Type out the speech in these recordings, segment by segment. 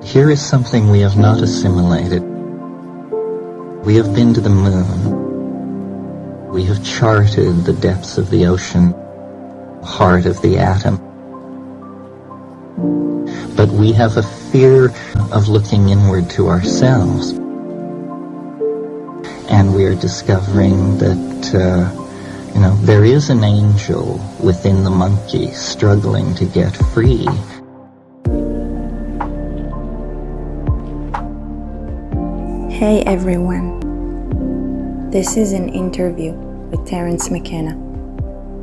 Here is something we have not assimilated. We have been to the moon. We have charted the depths of the ocean, heart of the atom. But we have a fear of looking inward to ourselves. And we are discovering that, there is an angel within the monkey struggling to get free. Hey everyone. This is an interview with Terence McKenna.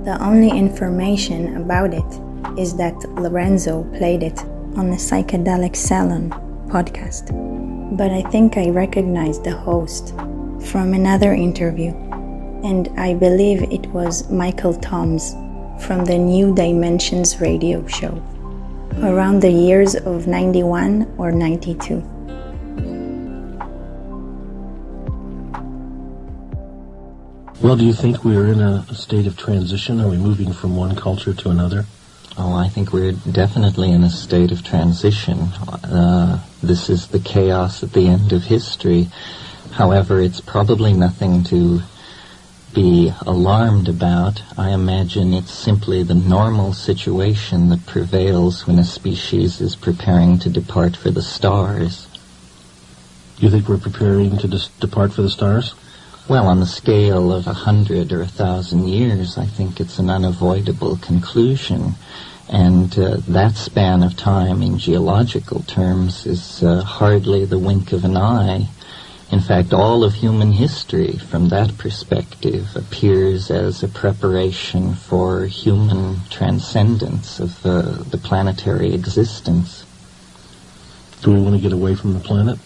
The only information about it is that Lorenzo played it on the Psychedelic Salon podcast. But I think I recognized the host from another interview, and I believe it was Michael Toms from the New Dimensions radio show, around the years of 91 or 92. Well, do you think we're in a state of transition? Are we moving from one culture to another? Oh, I think we're definitely in a state of transition. This is the chaos at the end of history. However, it's probably nothing to be alarmed about. I imagine it's simply the normal situation that prevails when a species is preparing to depart for the stars. You think we're preparing to depart for the stars? Well, on the scale of 100 or 1,000 years, I think it's an unavoidable conclusion. And that span of time in geological terms is hardly the wink of an eye. In fact, all of human history, from that perspective, appears as a preparation for human transcendence of the planetary existence. Do we want to get away from the planet?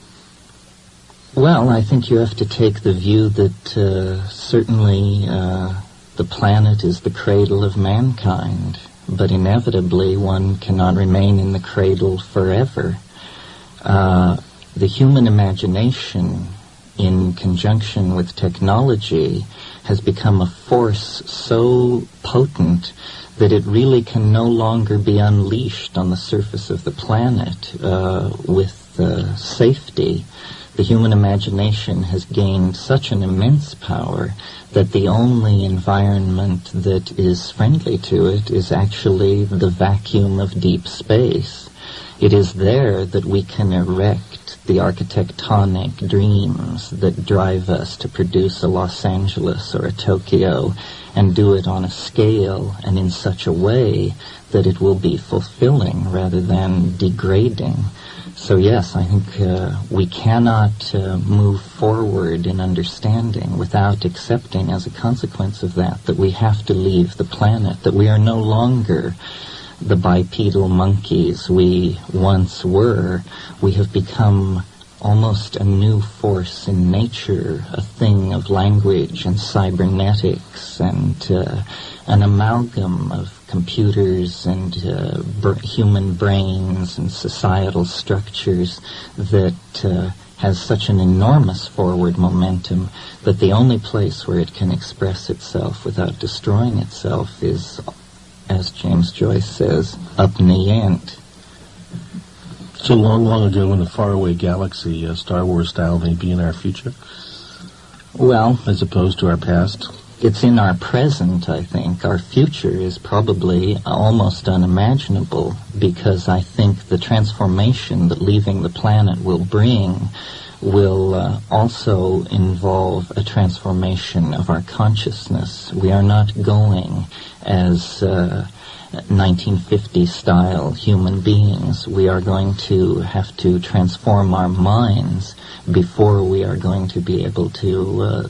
Well, I think you have to take the view that certainly the planet is the cradle of mankind, but inevitably one cannot remain in the cradle forever. The human imagination, in conjunction with technology, has become a force so potent that it really can no longer be unleashed on the surface of the planet with safety. The human imagination has gained such an immense power that the only environment that is friendly to it is actually the vacuum of deep space. It is there that we can erect the architectonic dreams that drive us to produce a Los Angeles or a Tokyo, and do it on a scale and in such a way that it will be fulfilling rather than degrading. So yes, I think we cannot move forward in understanding without accepting as a consequence of that we have to leave the planet, that we are no longer the bipedal monkeys we once were. We have become almost a new force in nature, a thing of language and cybernetics and an amalgam of computers and human brains and societal structures that has such an enormous forward momentum that the only place where it can express itself without destroying itself is, as James Joyce says, up in the ant. So long ago in a faraway galaxy, Star Wars style may be in our future? Well, as opposed to our past? It's in our present, I think. Our future is probably almost unimaginable, because I think the transformation that leaving the planet will bring will also involve a transformation of our consciousness. We are not going as 1950-style human beings. We are going to have to transform our minds before we are going to be able to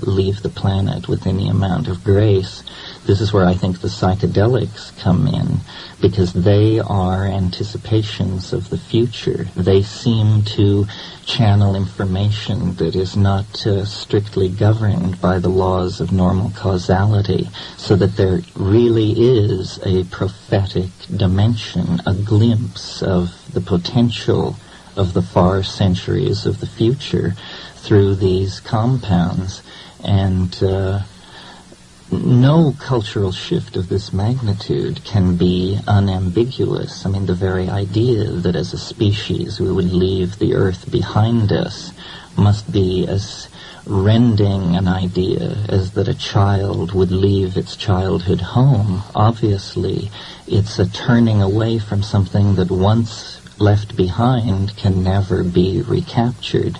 leave the planet with any amount of grace. This is where I think the psychedelics come in, because they are anticipations of the future. They seem to channel information that is not strictly governed by the laws of normal causality, so that there really is a prophetic dimension, a glimpse of the potential of the far centuries of the future through these compounds. And no cultural shift of this magnitude can be unambiguous. I mean, the very idea that as a species we would leave the Earth behind us must be as rending an idea as that a child would leave its childhood home. Obviously, it's a turning away from something that once left behind can never be recaptured.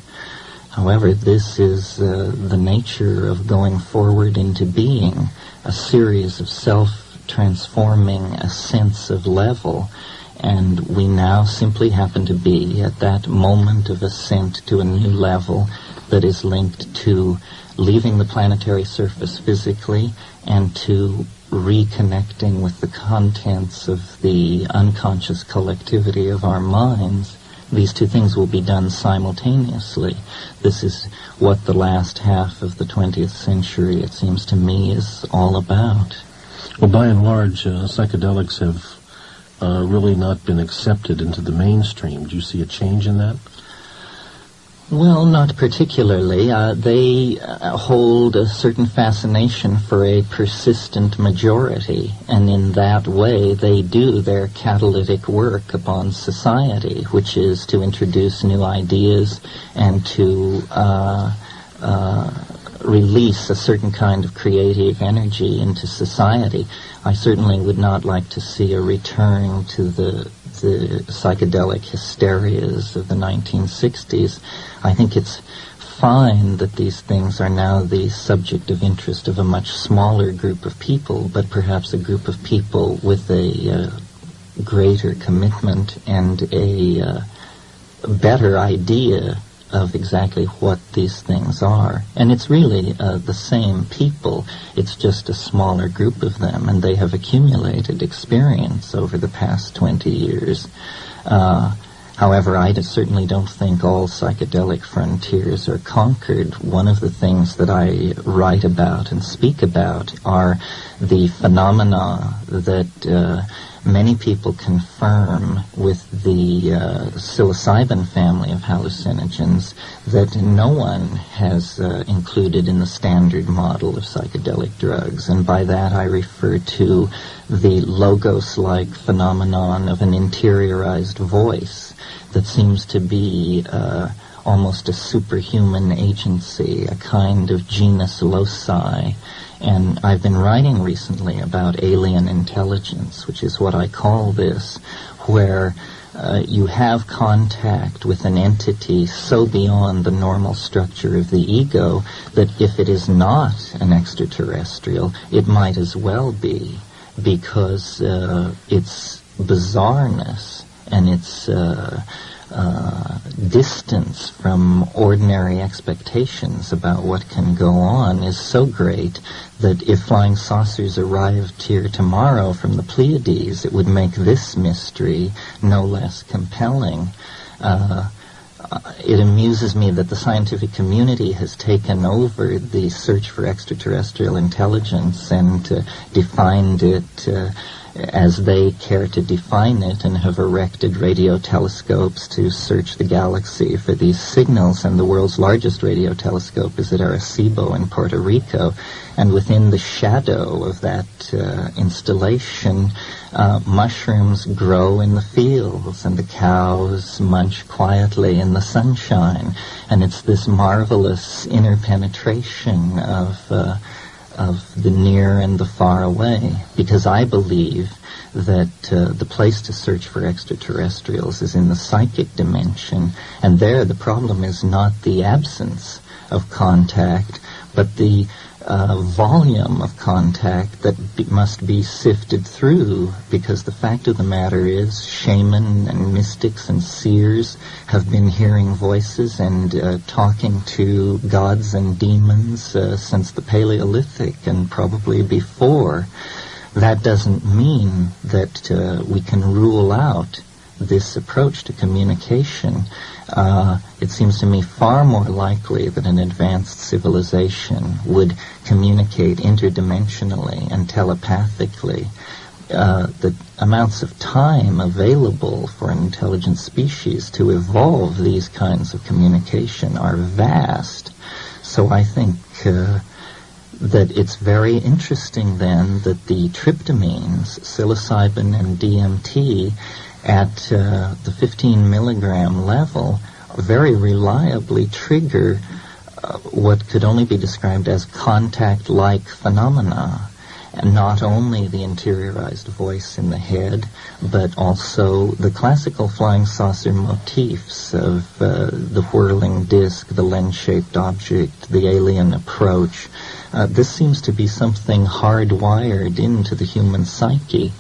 However, this is the nature of going forward into being, a series of self-transforming ascents of level, and we now simply happen to be at that moment of ascent to a new level that is linked to leaving the planetary surface physically and to reconnecting with the contents of the unconscious collectivity of our minds. These two things will be done simultaneously. This is what the last half of the 20th century, it seems to me, is all about. Well, by and large, psychedelics have really not been accepted into the mainstream. Do you see a change in that? Well, not particularly. They hold a certain fascination for a persistent majority, and in that way they do their catalytic work upon society, which is to introduce new ideas and to release a certain kind of creative energy into society. I certainly would not like to see a return to the psychedelic hysterias of the 1960s. I think it's fine that these things are now the subject of interest of a much smaller group of people, but perhaps a group of people with a greater commitment and a better idea of exactly what these things are. And it's really the same people. It's just a smaller group of them, and they have accumulated experience over the past 20 years. However, I certainly don't think all psychedelic frontiers are conquered. One of the things that I write about and speak about are the phenomena that many people confirm with the psilocybin family of hallucinogens that no one has included in the standard model of psychedelic drugs. And by that I refer to the logos-like phenomenon of an interiorized voice that seems to be almost a superhuman agency, a kind of genus loci. And I've been writing recently about alien intelligence, which is what I call this, where you have contact with an entity so beyond the normal structure of the ego that if it is not an extraterrestrial, it might as well be, because its bizarreness and its distance from ordinary expectations about what can go on is so great that if flying saucers arrived here tomorrow from the Pleiades, it would make this mystery no less compelling. It amuses me that the scientific community has taken over the search for extraterrestrial intelligence and defined it as they care to define it, and have erected radio telescopes to search the galaxy for these signals. And the world's largest radio telescope is at Arecibo in Puerto Rico. And within the shadow of that installation, mushrooms grow in the fields, and the cows munch quietly in the sunshine. And it's this marvelous interpenetration of the near and the far away, because I believe that the place to search for extraterrestrials is in the psychic dimension, and there the problem is not the absence of contact, but the volume of contact that must be sifted through, because the fact of the matter is shaman and mystics and seers have been hearing voices and talking to gods and demons since the Paleolithic and probably before. That doesn't mean that we can rule out this approach to communication. It seems to me far more likely that an advanced civilization would communicate interdimensionally and telepathically. The amounts of time available for an intelligent species to evolve these kinds of communication are vast. So I think that it's very interesting then that the tryptamines, psilocybin and DMT, at the 15 milligram level very reliably trigger what could only be described as contact-like phenomena. And not only the interiorized voice in the head, but also the classical flying saucer motifs of the whirling disc, the lens-shaped object, the alien approach. This seems to be something hardwired into the human psyche,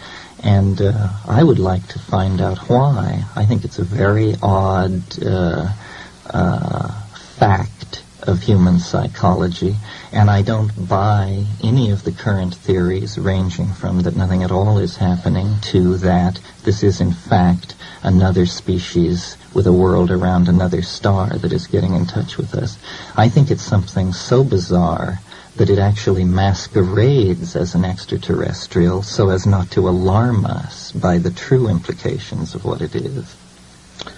and I would like to find out why. I think it's a very odd fact of human psychology, and I don't buy any of the current theories ranging from that nothing at all is happening to that this is in fact another species with a world around another star that is getting in touch with us. I think it's something so bizarre that it actually masquerades as an extraterrestrial so as not to alarm us by the true implications of what it is.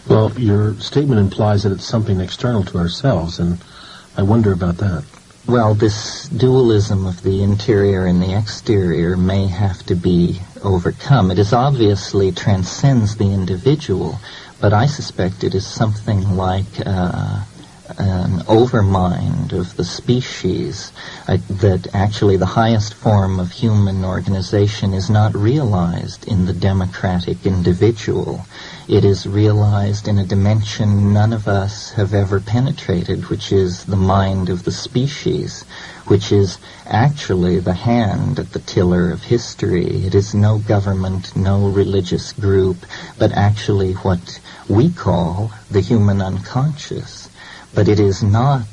Well, your statement implies that it's something external to ourselves, and I wonder about that. Well, this dualism of the interior and the exterior may have to be overcome. It is obviously transcends the individual, but I suspect it is something like an overmind of the species, that actually the highest form of human organization is not realized in the democratic individual. It is realized in a dimension none of us have ever penetrated, which is the mind of the species, which is actually the hand at the tiller of history. It is no government, no religious group, but actually what we call the human unconscious. But it is not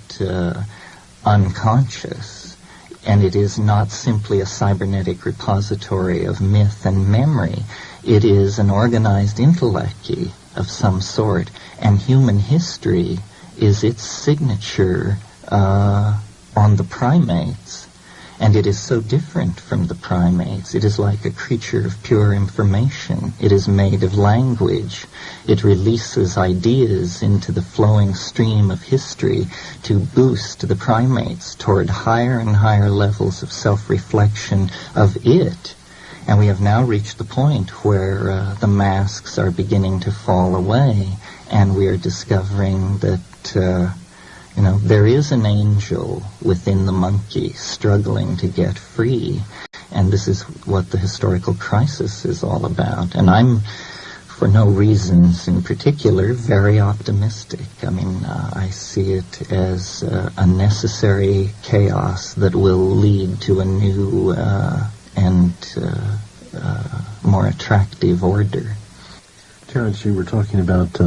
unconscious, and it is not simply a cybernetic repository of myth and memory. It is an organized intellect of some sort, and human history is its signature on the primates. And it is so different from the primates. It is like a creature of pure information. It is made of language. It releases ideas into the flowing stream of history to boost the primates toward higher and higher levels of self-reflection of it. And we have now reached the point where the masks are beginning to fall away, and we are discovering that there is an angel within the monkey struggling to get free, and this is what the historical crisis is all about. And I'm, for no reasons in particular, very optimistic. I mean, I see it as a necessary chaos that will lead to a new and more attractive order. Terence, you were talking about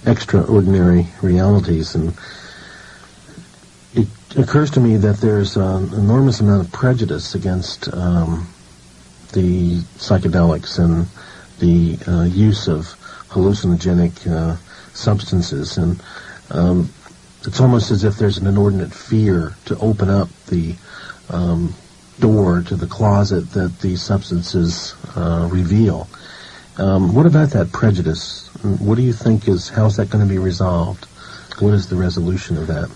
extraordinary realities, and it occurs to me that there's an enormous amount of prejudice against the psychedelics and the use of hallucinogenic substances, and it's almost as if there's an inordinate fear to open up the door to the closet that these substances reveal. What about that prejudice? What do you think how's that going to be resolved? What is the resolution of that?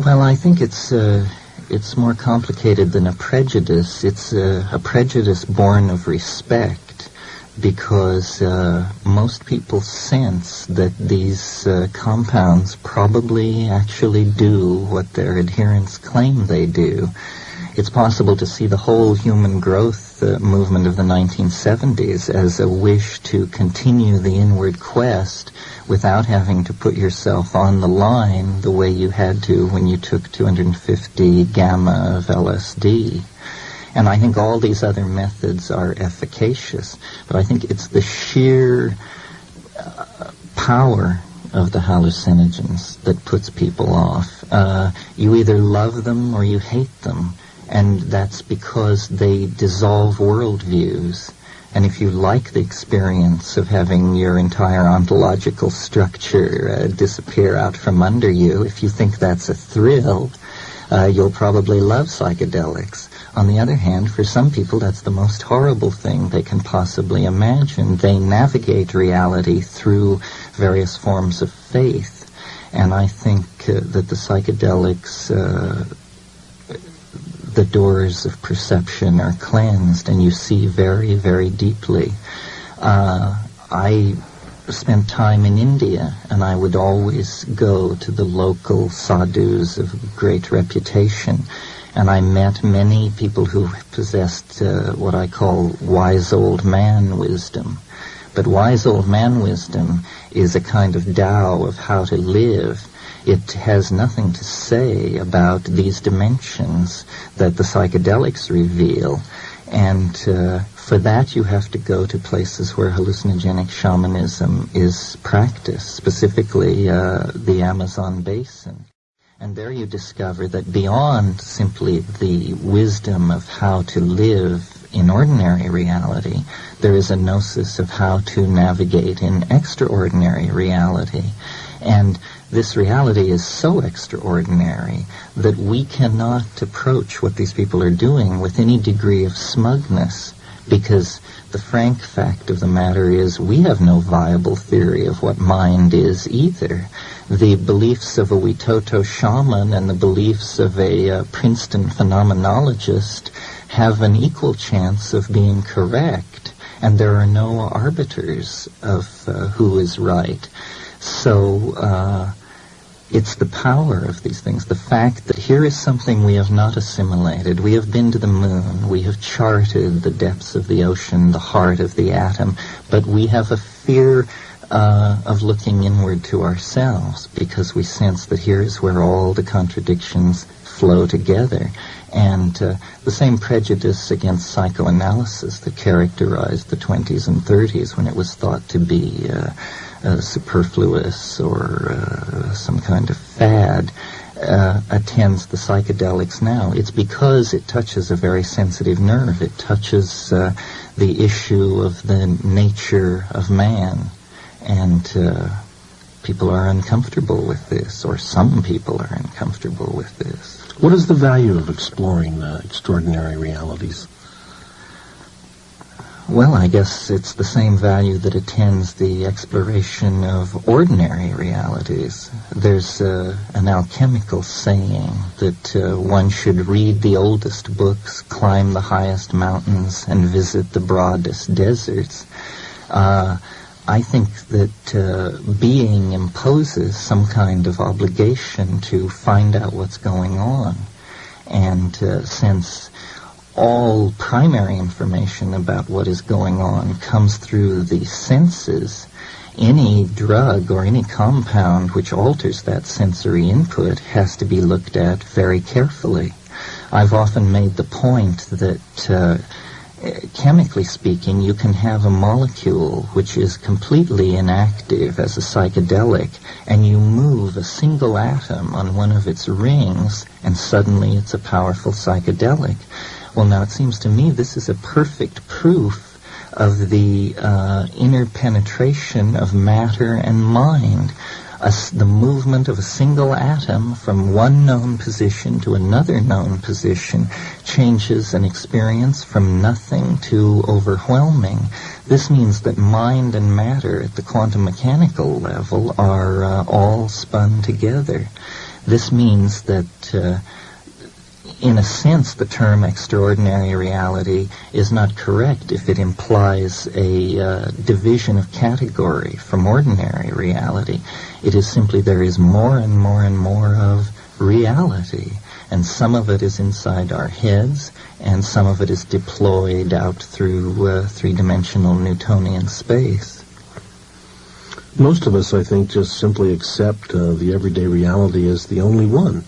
Well, I think it's more complicated than a prejudice. It's a prejudice born of respect, because most people sense that these compounds probably actually do what their adherents claim they do. It's possible to see the whole human growth movement of the 1970s as a wish to continue the inward quest without having to put yourself on the line the way you had to when you took 250 gamma of LSD. And I think all these other methods are efficacious, but I think it's the sheer power of the hallucinogens that puts people off. You either love them or you hate them. And that's because they dissolve worldviews. And if you like the experience of having your entire ontological structure disappear out from under you, if you think that's a thrill, you'll probably love psychedelics. On the other hand, for some people, that's the most horrible thing they can possibly imagine. They navigate reality through various forms of faith. And I think that the psychedelics the doors of perception are cleansed and you see very, very deeply. I spent time in India, and I would always go to the local sadhus of great reputation, and I met many people who possessed what I call wise old man wisdom. But wise old man wisdom is a kind of Tao of how to live. It has nothing to say about these dimensions that the psychedelics reveal. And for that you have to go to places where hallucinogenic shamanism is practiced, specifically the Amazon basin. And there you discover that beyond simply the wisdom of how to live in ordinary reality, there is a gnosis of how to navigate in extraordinary reality. And this reality is so extraordinary that we cannot approach what these people are doing with any degree of smugness, because the frank fact of the matter is we have no viable theory of what mind is either. The beliefs of a Witoto shaman and the beliefs of a Princeton phenomenologist have an equal chance of being correct, and there are no arbiters of who is right. So it's the power of these things, the fact that here is something we have not assimilated. We have been to the moon, we have charted the depths of the ocean, the heart of the atom, but we have a fear of looking inward to ourselves, because we sense that here is where all the contradictions flow together. And the same prejudice against psychoanalysis that characterized the 20s and 30s, when it was thought to be superfluous or some kind of fad, attends the psychedelics now. It's because it touches a very sensitive nerve. It touches the issue of the nature of man. And people are uncomfortable with this, or some people are uncomfortable with this. What is the value of exploring the extraordinary realities? Well, I guess it's the same value that attends the exploration of ordinary realities. There's an alchemical saying that one should read the oldest books, climb the highest mountains, and visit the broadest deserts. I think that being imposes some kind of obligation to find out what's going on. And since all primary information about what is going on comes through the senses, any drug or any compound which alters that sensory input has to be looked at very carefully. I've often made the point that chemically speaking, you can have a molecule which is completely inactive as a psychedelic, and you move a single atom on one of its rings, and suddenly it's a powerful psychedelic. Well, now it seems to me this is a perfect proof of the interpenetration of matter and mind. The movement of a single atom from one known position to another known position changes an experience from nothing to overwhelming. This means that mind and matter at the quantum mechanical level are all spun together. This means that in a sense, the term extraordinary reality is not correct if it implies a division of category from ordinary reality. It is simply there is more and more and more of reality, and some of it is inside our heads, and some of it is deployed out through three-dimensional Newtonian space. Most of us, I think, just simply accept the everyday reality as the only one.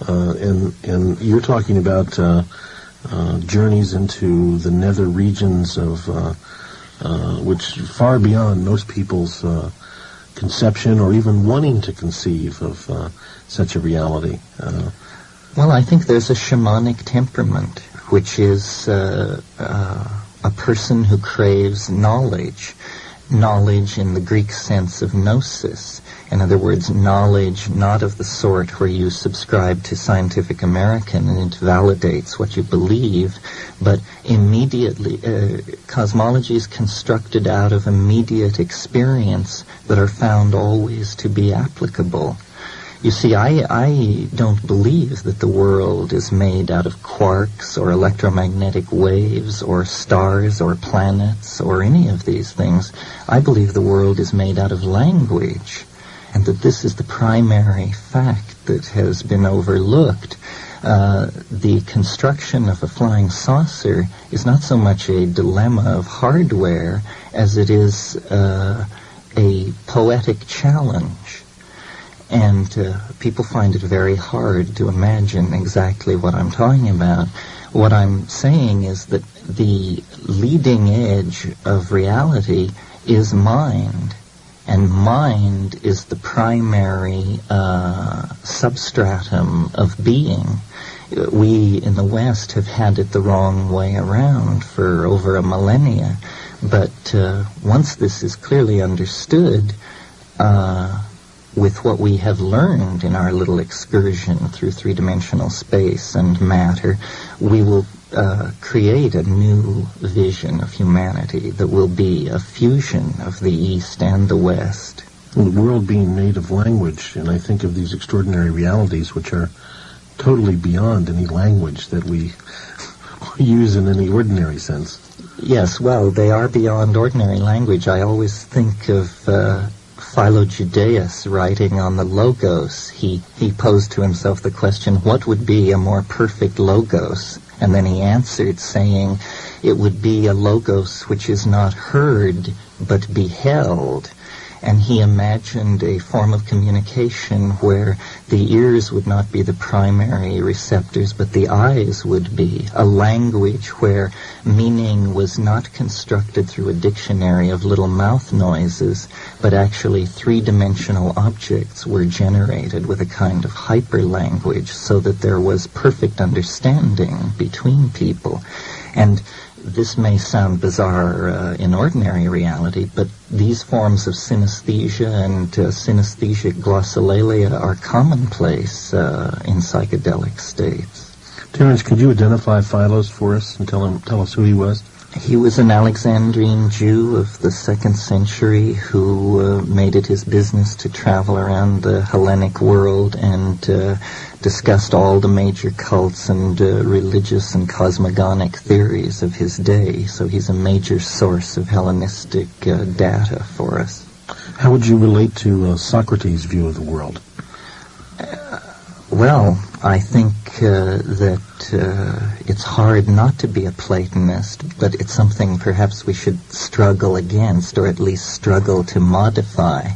And you're talking about journeys into the nether regions of which far beyond most people's conception or even wanting to conceive of such a reality. Well, I think there's a shamanic temperament, which is a person who craves knowledge. Knowledge in the Greek sense of gnosis. In other words, knowledge not of the sort where you subscribe to Scientific American and it validates what you believe, but immediately, cosmology is constructed out of immediate experience that are found always to be applicable. You see, I don't believe that the world is made out of quarks or electromagnetic waves or stars or planets or any of these things. I believe the world is made out of language, and that this is the primary fact that has been overlooked. The construction of a flying saucer is not so much a dilemma of hardware as it is a poetic challenge. And people find it very hard to imagine exactly what I'm talking about. What I'm saying is that the leading edge of reality is mind. And mind is the primary substratum of being. We in the West have had it the wrong way around for over a millennia. But once this is clearly understood, with what we have learned in our little excursion through three-dimensional space and matter, we will create a new vision of humanity that will be a fusion of the East and the West. The world being made of language, and I think of these extraordinary realities which are totally beyond any language that we use in any ordinary sense. Yes, well, they are beyond ordinary language. I always think of Philo-Judaeus writing on the Logos. He posed to himself the question, what would be a more perfect Logos? And then he answered saying, it would be a Logos which is not heard but beheld. And he imagined a form of communication where the ears would not be the primary receptors, but the eyes would be. A language where meaning was not constructed through a dictionary of little mouth noises, but actually three-dimensional objects were generated with a kind of hyperlanguage so that there was perfect understanding between people. And this may sound bizarre in ordinary reality, but these forms of synesthesia and synesthesic glossolalia are commonplace in psychedelic states. Terence, could you identify Philos for us and tell us who he was? He was an Alexandrine Jew of the 2nd century who made it his business to travel around the Hellenic world and discussed all the major cults and religious and cosmogonic theories of his day. So he's a major source of Hellenistic data for us. How would you relate to Socrates' view of the world? Well, I think that it's hard not to be a Platonist, but it's something perhaps we should struggle against, or at least struggle to modify.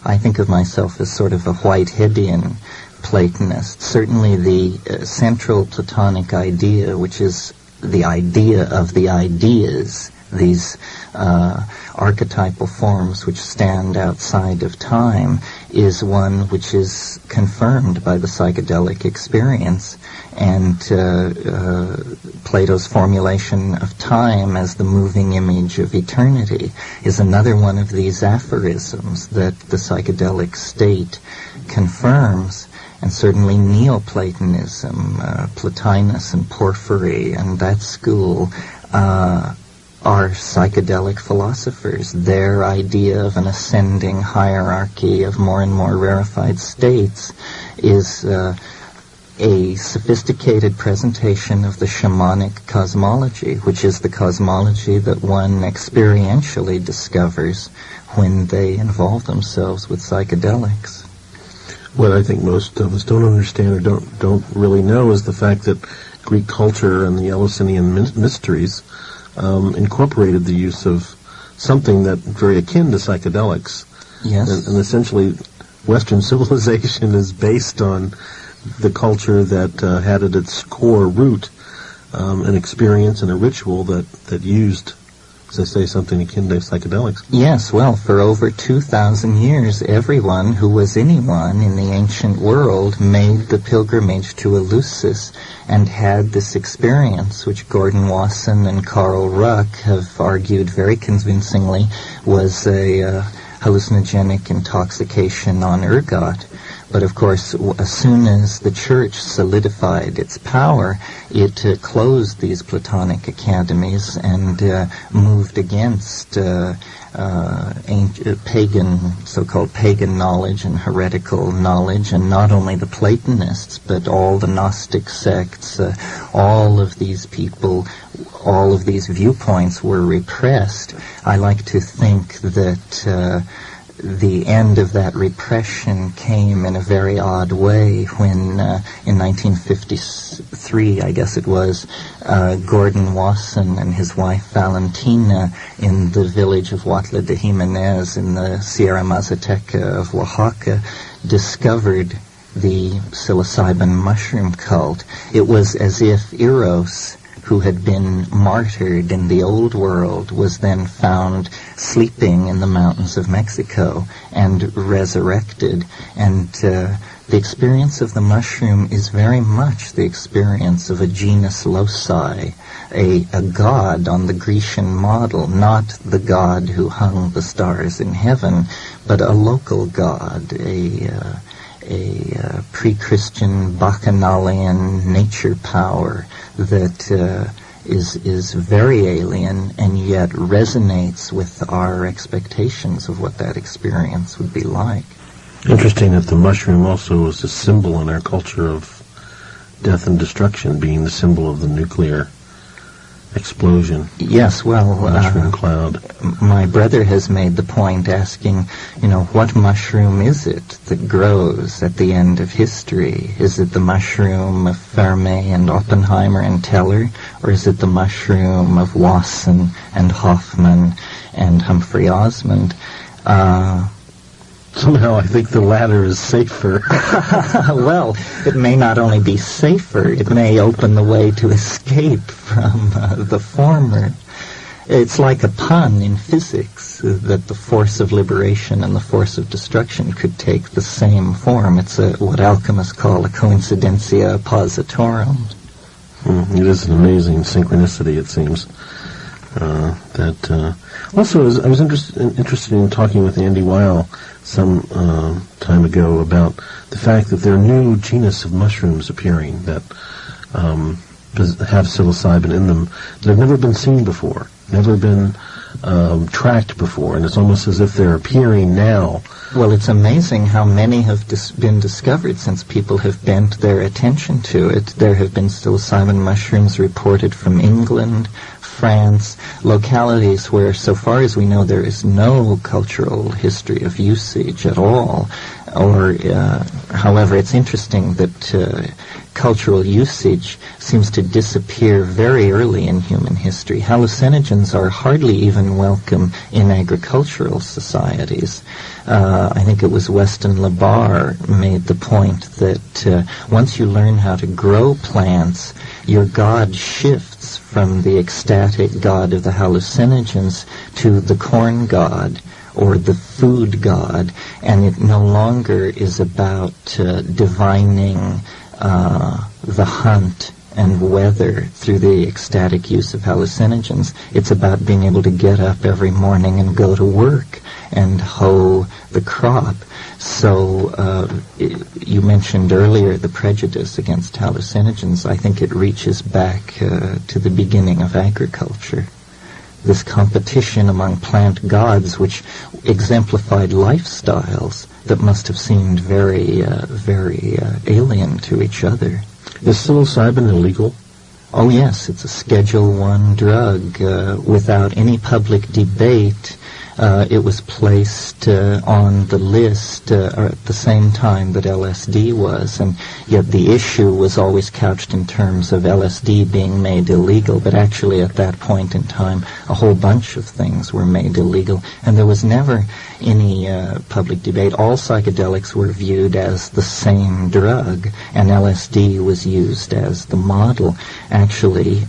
I think of myself as sort of a Whiteheadian Platonist. Certainly the central Platonic idea, which is the idea of the ideas, these archetypal forms which stand outside of time, is one which is confirmed by the psychedelic experience. And Plato's formulation of time as the moving image of eternity is another one of these aphorisms that the psychedelic state confirms. And certainly Neoplatonism, Plotinus and Porphyry and that school are psychedelic philosophers. Their idea of an ascending hierarchy of more and more rarefied states is a sophisticated presentation of the shamanic cosmology, which is the cosmology that one experientially discovers when they involve themselves with psychedelics. What I think most of us don't understand or don't really know is the fact that Greek culture and the Eleusinian mysteries incorporated the use of something that very akin to psychedelics. Yes. And essentially, Western civilization is based on the culture that had at its core root an experience and a ritual that used, as I say, something akin to psychedelics. Yes, well, for over 2,000 years, everyone who was anyone in the ancient world made the pilgrimage to Eleusis and had this experience, which Gordon Wasson and Carl Ruck have argued very convincingly was a hallucinogenic intoxication on ergot, But of course, as soon as the church solidified its power, it closed these Platonic academies and moved against pagan, so-called pagan knowledge and heretical knowledge, and not only the Platonists, but all the Gnostic sects, all of these people, all of these viewpoints were repressed. I like to think that the end of that repression came in a very odd way when, in 1953, I guess it was, Gordon Wasson and his wife Valentina in the village of Huatla de Jimenez in the Sierra Mazateca of Oaxaca discovered the psilocybin mushroom cult. It was as if Eros, who had been martyred in the old world, was then found sleeping in the mountains of Mexico and resurrected. And the experience of the mushroom is very much the experience of a genus loci, a god on the Grecian model, not the god who hung the stars in heaven, but a local god, a pre-Christian bacchanalian nature power that is very alien and yet resonates with our expectations of what that experience would be like. Interesting that the mushroom also is a symbol in our culture of death and destruction, being the symbol of the nuclear explosion. Yes, well, mushroom cloud. My brother has made the point asking, what mushroom is it that grows at the end of history? Is it the mushroom of Fermi and Oppenheimer and Teller, or is it the mushroom of Wasson and Hoffman and Humphrey Osmond? Somehow I think the latter is safer. Well, it may not only be safer, it may open the way to escape from the former. It's like a pun in physics, that the force of liberation and the force of destruction could take the same form. It's what alchemists call a coincidentia positorum. It is an amazing synchronicity, it seems. Also, I was interested in talking with Andy Weil some time ago about the fact that there are new genus of mushrooms appearing that have psilocybin in them that have never been seen before, never been tracked before, and it's almost as if they're appearing now. Well, it's amazing how many have been discovered since people have bent their attention to it. There have been psilocybin mushrooms reported from England, France, localities where, so far as we know, there is no cultural history of usage at all. However, it's interesting that cultural usage seems to disappear very early in human history. Hallucinogens are hardly even welcome in agricultural societies. I think it was Weston LeBar made the point that once you learn how to grow plants, your god shifts from the ecstatic god of the hallucinogens to the corn god, or the food god, and it no longer is about divining the hunt and weather through the ecstatic use of hallucinogens. It's about being able to get up every morning and go to work and hoe the crop. So you mentioned earlier the prejudice against hallucinogens. I think it reaches back to the beginning of agriculture. This competition among plant gods, which exemplified lifestyles that must have seemed very alien to each other. Is psilocybin illegal? Oh yes, it's a Schedule I drug. Without any public debate, it was placed on the list at the same time that LSD was, and yet the issue was always couched in terms of LSD being made illegal, but actually at that point in time a whole bunch of things were made illegal, and there was never any public debate. All psychedelics were viewed as the same drug, and LSD was used as the model. Actually,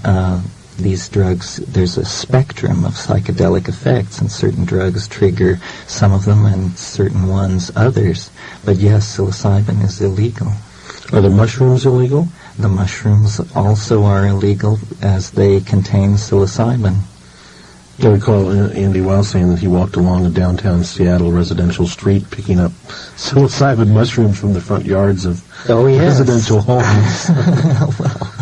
these drugs, there's a spectrum of psychedelic effects, and certain drugs trigger some of them and certain ones others. But yes, psilocybin is illegal. Are the mushrooms illegal? The mushrooms also are illegal as they contain psilocybin. I recall Andy Weil saying that he walked along a downtown Seattle residential street picking up psilocybin mushrooms from the front yards of residential homes. Well,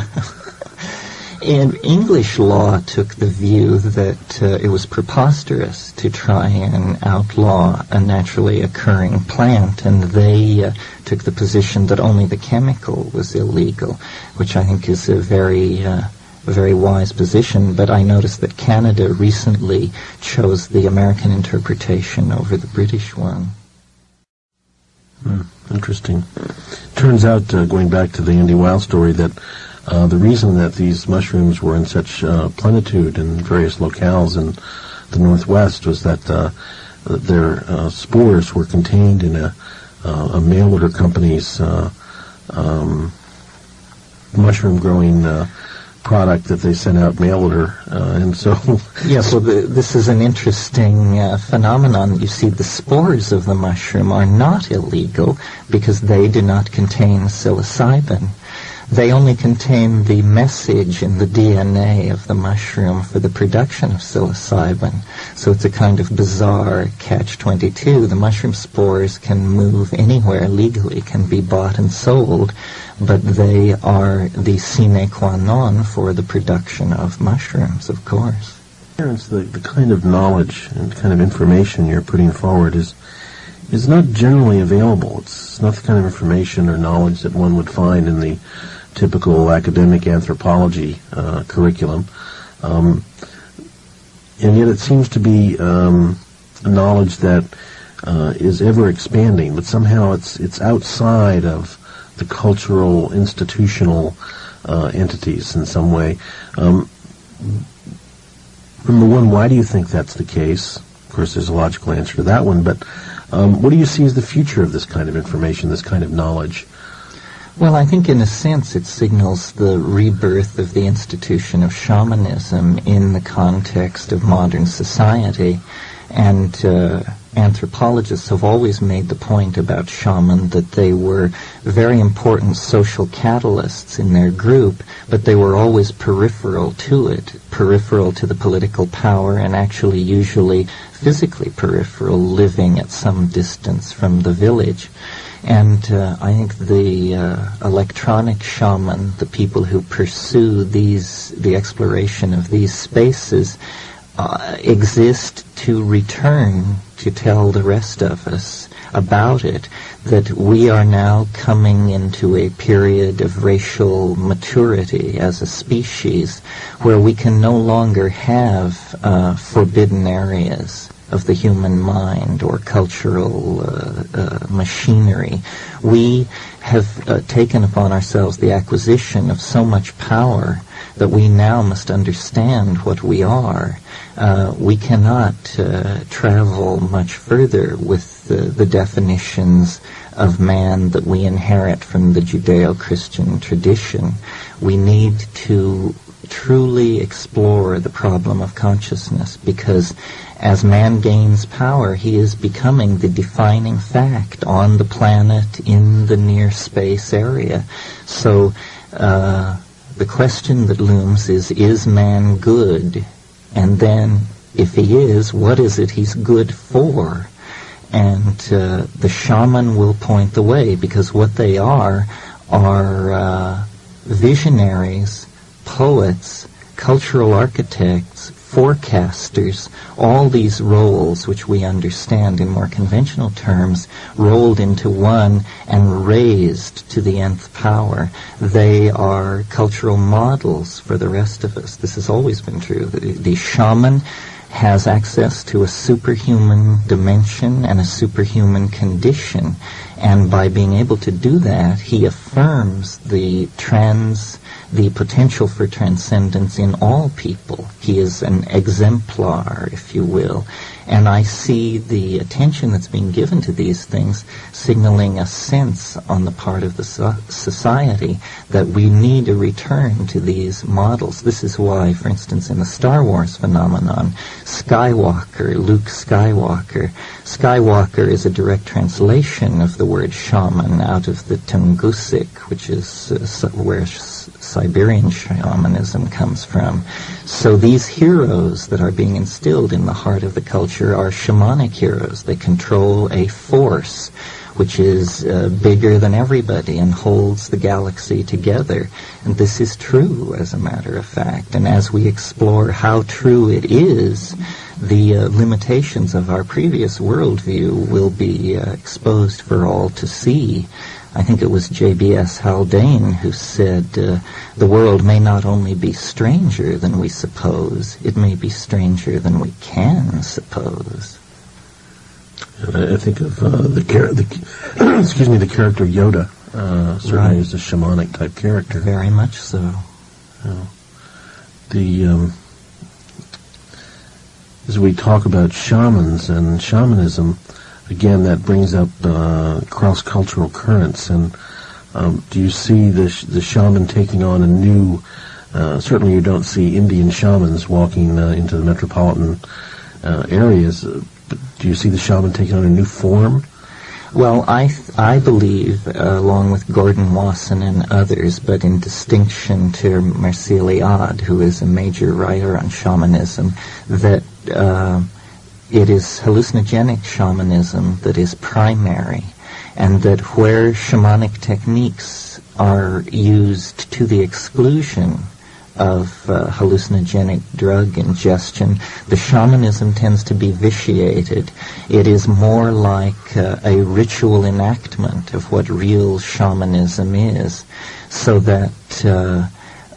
and English law took the view that it was preposterous to try and outlaw a naturally occurring plant, and they took the position that only the chemical was illegal, which I think is a very wise position. But I noticed that Canada recently chose the American interpretation over the British one. Interesting. Turns out, going back to the Andy Weil story, that the reason that these mushrooms were in such plenitude in various locales in the Northwest was that their spores were contained in a mail order company's mushroom growing product that they sent out mail order, and so... Yes, well, this is an interesting phenomenon. You see, the spores of the mushroom are not illegal because they do not contain psilocybin. They only contain the message in the DNA of the mushroom for the production of psilocybin. So it's a kind of bizarre catch-22. The mushroom spores can move anywhere legally, can be bought and sold, but they are the sine qua non for the production of mushrooms, of course. Terence, the kind of knowledge and kind of information you're putting forward is not generally available. It's not the kind of information or knowledge that one would find in the typical academic anthropology curriculum. And yet it seems to be a knowledge that is ever expanding, but somehow it's outside of the cultural, institutional entities in some way. Number one, why do you think that's the case? Of course, there's a logical answer to that one, but what do you see as the future of this kind of information, this kind of knowledge? Well, I think in a sense it signals the rebirth of the institution of shamanism in the context of modern society. And anthropologists have always made the point about shaman that they were very important social catalysts in their group, but they were always peripheral to it, peripheral to the political power, and actually usually physically peripheral, living at some distance from the village. And I think the electronic shaman, the people who pursue the exploration of these spaces, exist to return to tell the rest of us about it, that we are now coming into a period of racial maturity as a species where we can no longer have forbidden areas of the human mind or cultural machinery. We have taken upon ourselves the acquisition of so much power that we now must understand what we are. We cannot travel much further with the definitions of man that we inherit from the Judeo-Christian tradition. We need to truly explore the problem of consciousness, because as man gains power, he is becoming the defining fact on the planet in the near space area. So the question that looms is man good? And then, if he is, what is it he's good for? And the shaman will point the way, because what they are visionaries, poets, cultural architects, forecasters, all these roles which we understand in more conventional terms, rolled into one and raised to the nth power. They are cultural models for the rest of us. This has always been true. The shaman has access to a superhuman dimension and a superhuman condition, and by being able to do that, he affirms the potential for transcendence in all people. He is an exemplar, if you will. And I see the attention that's being given to these things signaling a sense on the part of the society that we need a return to these models. This is why, for instance, in the Star Wars phenomenon, Luke Skywalker is a direct translation of the word shaman out of the Tungusic, which is where Siberian shamanism comes from. So these heroes that are being instilled in the heart of the culture are shamanic heroes. They control a force which is bigger than everybody and holds the galaxy together. And this is true, as a matter of fact. And as we explore how true it is, the limitations of our previous worldview will be exposed for all to see. I think it was J.B.S. Haldane who said, the world may not only be stranger than we suppose, it may be stranger than we can suppose. I think of the character Yoda. Certainly Right. is a shamanic type character. Very much so. As we talk about shamans and shamanism, again, that brings up cross-cultural currents. And do you see the shaman taking on a new? Certainly, you don't see Indian shamans walking into the metropolitan areas. But do you see the shaman taking on a new form? Well, I believe, along with Gordon Wasson and others, but in distinction to AERØHEAD, who is a major writer on shamanism, that it is hallucinogenic shamanism that is primary, and that where shamanic techniques are used to the exclusion of hallucinogenic drug ingestion, the shamanism tends to be vitiated. It is more like a ritual enactment of what real shamanism is, so that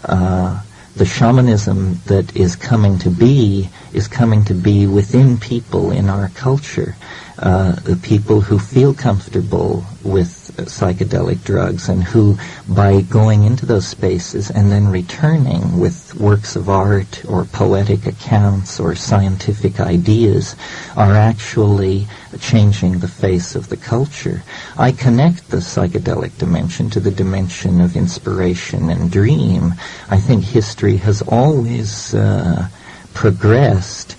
the shamanism that is coming to be within people in our culture, the people who feel comfortable with psychedelic drugs and who, by going into those spaces and then returning with works of art or poetic accounts or scientific ideas, are actually changing the face of the culture. I connect the psychedelic dimension to the dimension of inspiration and dream. I think history has always progressed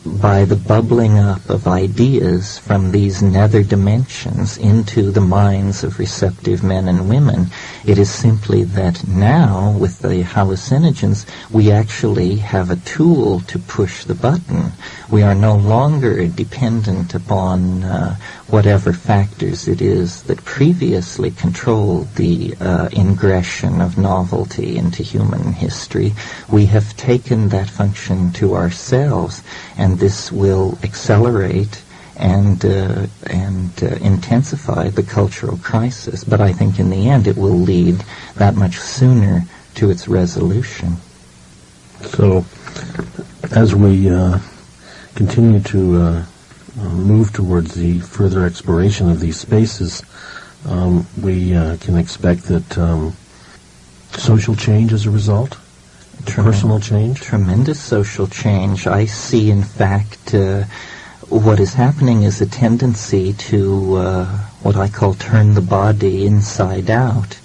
by the bubbling up of ideas from these nether dimensions into the minds of receptive men and women. It is simply that now, with the hallucinogens, we actually have a tool to push the button. We are no longer dependent upon whatever factors it is that previously controlled the ingression of novelty into human history. We have taken that function to ourselves, and this will accelerate and intensify the cultural crisis. But I think in the end it will lead that much sooner to its resolution. So, as we continue to move towards the further exploration of these spaces, we can expect that social change as a result, personal change? Tremendous social change. I see, in fact, what is happening is a tendency to what I call turn the body inside out.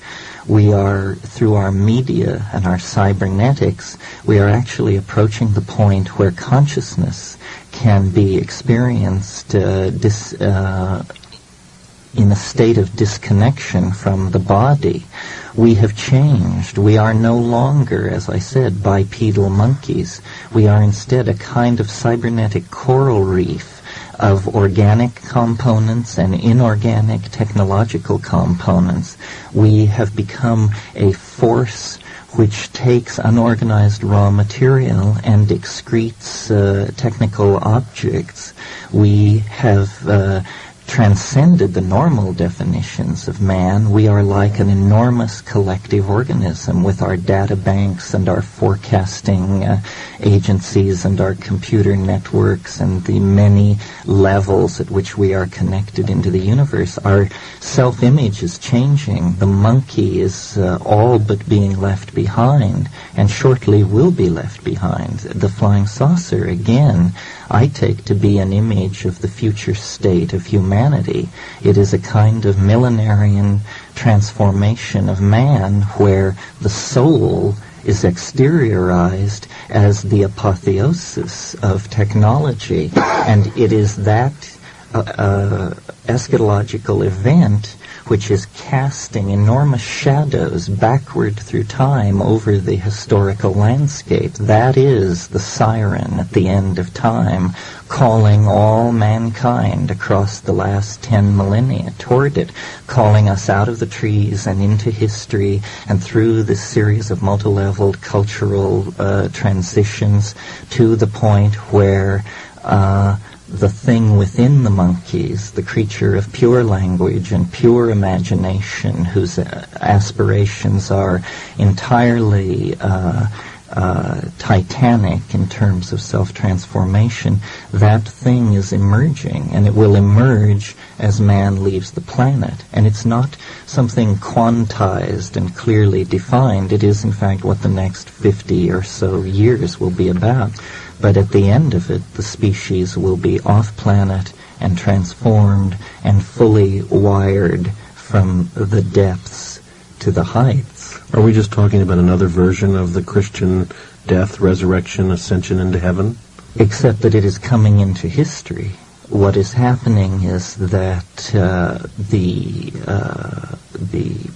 We are, through our media and our cybernetics, we are actually approaching the point where consciousness can be experienced in a state of disconnection from the body. We have changed. We are no longer, as I said, bipedal monkeys. We are instead a kind of cybernetic coral reef of organic components and inorganic technological components. We have become a force which takes unorganized raw material and excretes technical objects. We have transcended the normal definitions of man. We are like an enormous collective organism with our data banks and our forecasting agencies and our computer networks and the many levels at which we are connected into the universe. Our self-image is changing. The monkey is all but being left behind, and shortly will be left behind. The flying saucer, again, I take to be an image of the future state of humanity. It is a kind of millenarian transformation of man where the soul is exteriorized as the apotheosis of technology. And it is that eschatological event which is casting enormous shadows backward through time over the historical landscape. That is the siren at the end of time, calling all mankind across the last 10 millennia toward it, calling us out of the trees and into history and through this series of multi-leveled cultural transitions to the point where the thing within the monkeys, the creature of pure language and pure imagination, whose aspirations are entirely titanic in terms of self-transformation, that thing is emerging, and it will emerge as man leaves the planet. And it's not something quantized and clearly defined. It is, in fact, what the next 50 or so years will be about. But at the end of it, the species will be off-planet and transformed and fully wired from the depths to the heights. Are we just talking about another version of the Christian death, resurrection, ascension into heaven? Except that it is coming into history. What is happening is that the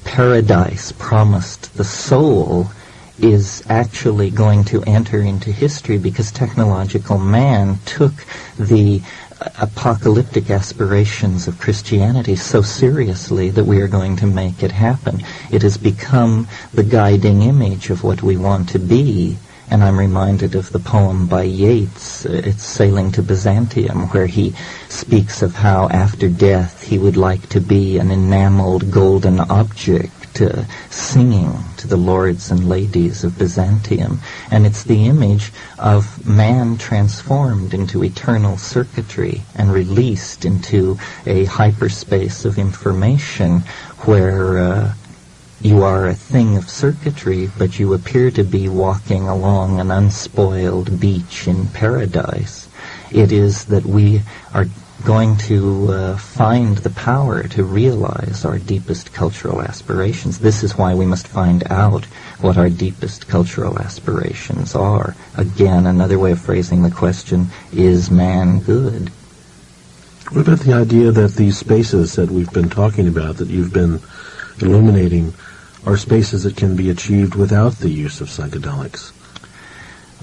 paradise promised the soul is actually going to enter into history because technological man took the apocalyptic aspirations of Christianity so seriously that we are going to make it happen. It has become the guiding image of what we want to be. And I'm reminded of the poem by Yeats, it's Sailing to Byzantium, where he speaks of how after death he would like to be an enameled golden object singing to the lords and ladies of Byzantium. And it's the image of man transformed into eternal circuitry and released into a hyperspace of information where you are a thing of circuitry, but you appear to be walking along an unspoiled beach in paradise. It is that we are going to find the power to realize our deepest cultural aspirations. This is why we must find out what our deepest cultural aspirations are. Again, another way of phrasing the question, is man good? What about the idea that these spaces that we've been talking about, that you've been illuminating, are spaces that can be achieved without the use of psychedelics?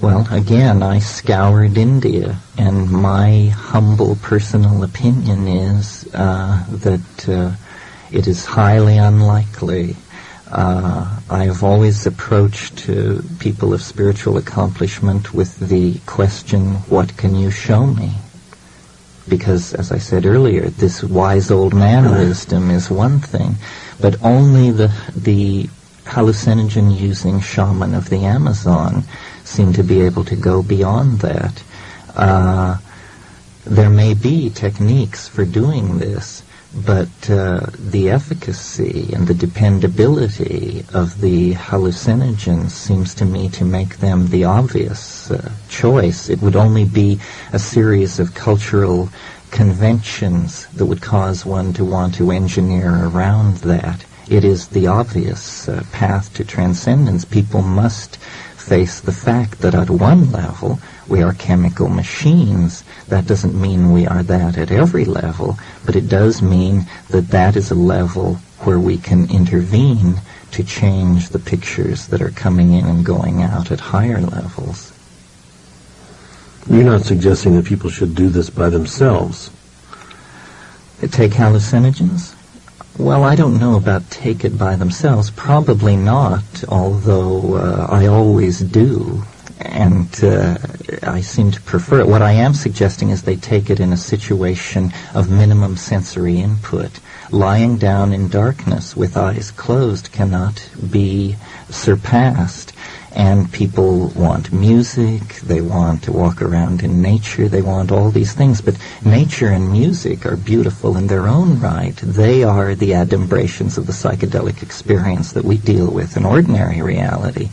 Well, again, I scoured India, and my humble personal opinion is that it is highly unlikely. I have always approached people of spiritual accomplishment with the question, what can you show me? Because, as I said earlier, this wise old man wisdom is one thing, but only the hallucinogen-using shaman of the Amazon seem to be able to go beyond that. There may be techniques for doing this, but the efficacy and the dependability of the hallucinogens seems to me to make them the obvious choice. It would only be a series of cultural conventions that would cause one to want to engineer around that. It is the obvious path to transcendence. People must face the fact that at one level we are chemical machines. That doesn't mean we are that at every level, but it does mean that that is a level where we can intervene to change the pictures that are coming in and going out at higher levels. You're not suggesting that people should do this by themselves? Take hallucinogens? Well, I don't know about take it by themselves. Probably not, although I always do, and I seem to prefer it. What I am suggesting is they take it in a situation of minimum sensory input. Lying down in darkness with eyes closed cannot be surpassed. And people want music, they want to walk around in nature, they want all these things. But nature and music are beautiful in their own right. They are the adumbrations of the psychedelic experience that we deal with in ordinary reality.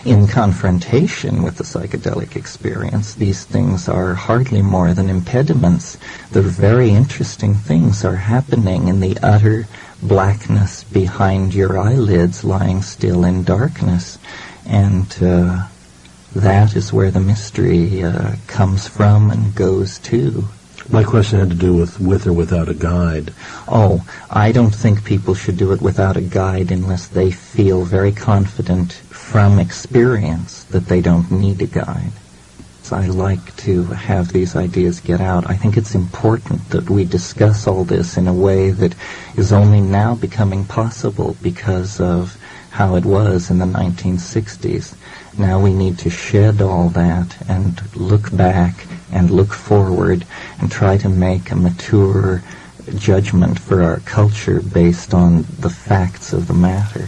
In confrontation with the psychedelic experience, these things are hardly more than impediments. The very interesting things are happening in the utter blackness behind your eyelids, lying still in darkness. And that is where the mystery comes from and goes to. My question had to do with or without a guide. Oh, I don't think people should do it without a guide unless they feel very confident from experience that they don't need a guide. So I like to have these ideas get out. I think it's important that we discuss all this in a way that is only now becoming possible because of how it was in the 1960s. Now we need to shed all that and look back and look forward and try to make a mature judgment for our culture based on the facts of the matter.